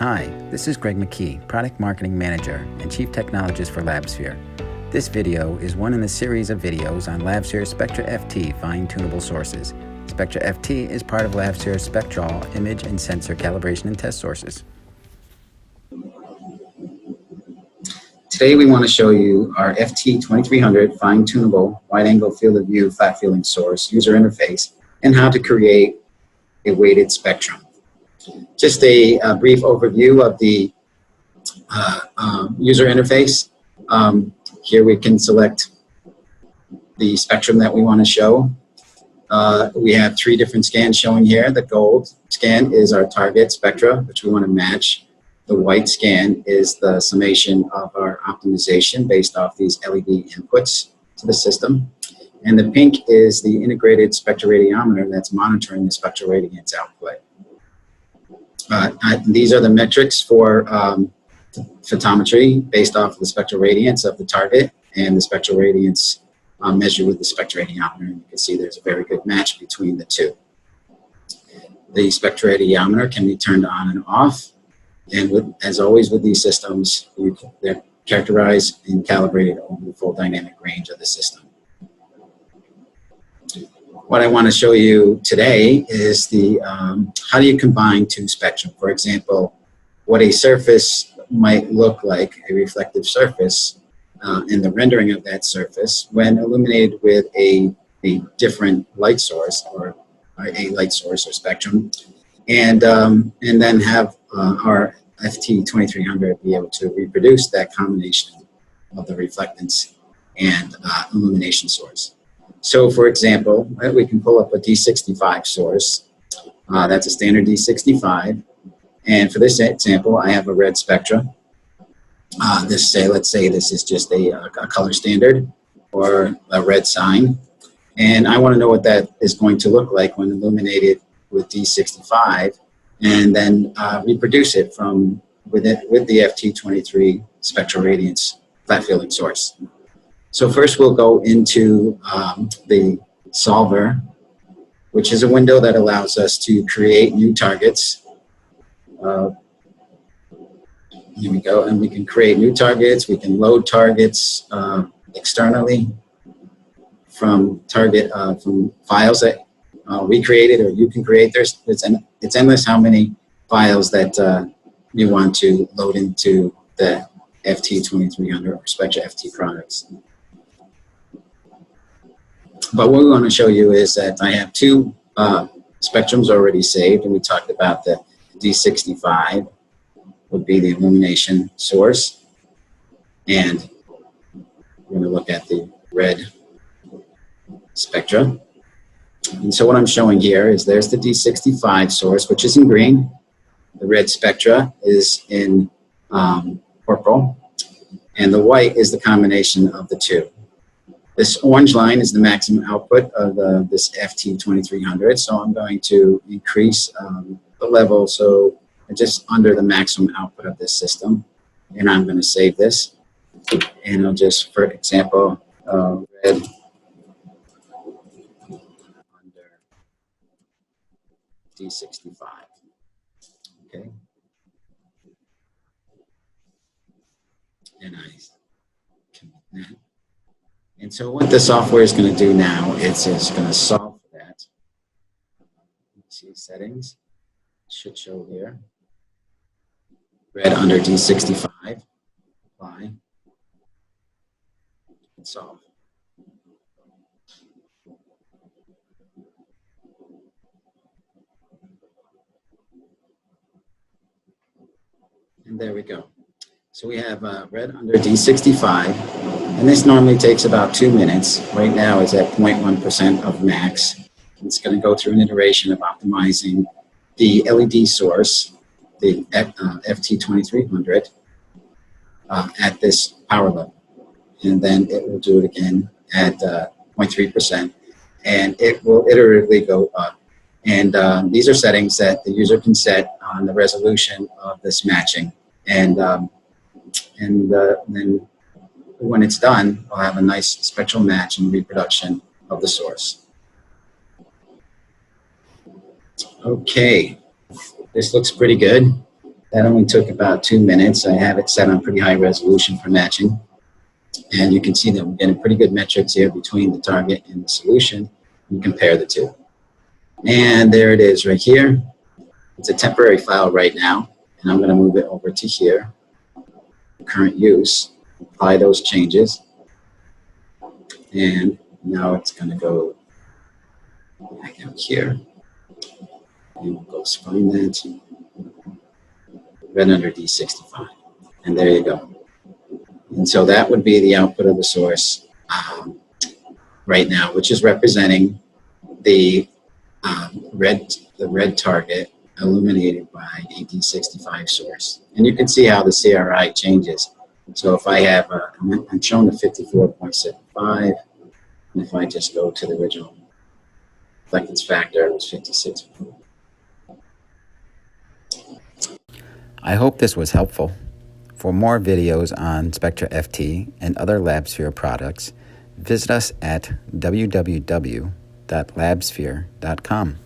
Hi, this is Greg McKee, Product Marketing Manager and Chief Technologist for LabSphere. This video is one in a series of videos on LabSphere Spectra FT fine-tunable sources. Spectra FT is part of LabSphere's Spectral image and sensor calibration and test sources. Today we want to show you our FT2300 fine-tunable wide-angle field of view flat-fielding source user interface and how to create a weighted spectrum. Just a brief overview of the user interface. Here we can select the spectrum that we want to show. We have three different scans showing here. The gold scan is our target spectra, which we want to match. The white scan is the summation of our optimization based off these LED inputs to the system. And the pink is the integrated spectroradiometer that's monitoring the spectral radiance output. These are the metrics for photometry based off of the spectral radiance of the target and the spectral radiance measured with the spectroradiometer. And you can see there's a very good match between the two. The spectroradiometer can be turned on and off. And as always with these systems, they're characterized and calibrated over the full dynamic range of the system. What I want to show you today is the how do you combine two spectrum? For example, what a surface might look like, a reflective surface, and the rendering of that surface when illuminated with a different light source or a light source or spectrum, and then have our FT2300 be able to reproduce that combination of the reflectance and illumination source. So for example, we can pull up a D65 source. That's a standard D65. And for this example, I have a red spectra. Let's say this is just a color standard or a red sign. And I want to know what that is going to look like when illuminated with D65 and then reproduce it with the FT23 spectral radiance flat fielding source. So first we'll go into the solver, which is a window that allows us to create new targets. Here we go, and we can create new targets. We can load targets externally from files that we created or you can create. It's endless how many files that you want to load into the FT2300 or Spectra FT products. But what we want to show you is that I have two spectrums already saved, and we talked about the D65 would be the illumination source, and we're going to look at the red spectra. And so what I'm showing here is there's the D65 source, which is in green. The red spectra is in purple, and the white is the combination of the two. This orange line is the maximum output of this FT2300, so I'm going to increase the level so just under the maximum output of this system, and I'm going to save this, and I'll just, for example, red under D65. Okay, and I commit that. And so what the software is going to do now is it's going to solve for that. See settings, it should show here. Red under D65, apply, and solve. And there we go. So we have red under D65, and this normally takes about 2 minutes. Right now it's at 0.1% of max. It's going to go through an iteration of optimizing the LED source, the FT2300, at this power level. And then it will do it again at 0.3%, and it will iteratively go up. And these are settings that the user can set on the resolution of this matching. And then when it's done, we'll have a nice spectral match and reproduction of the source. Okay, this looks pretty good. That only took about 2 minutes. I have it set on pretty high resolution for matching. And you can see that we're getting pretty good metrics here between the target and the solution. You compare the two. And there it is right here. It's a temporary file right now. And I'm going to move it over to here. Current use. Apply those changes. And now it's going to go back out here. And we'll go find that right under D65. And there you go. And so that would be the output of the source right now, which is representing the red target illuminated by a D65 source. And you can see how the CRI changes. So if I have, I'm shown the 54.75, and if I just go to the original reflectance factor, it was 56. I hope this was helpful. For more videos on Spectra FT and other LabSphere products, visit us at www.labsphere.com.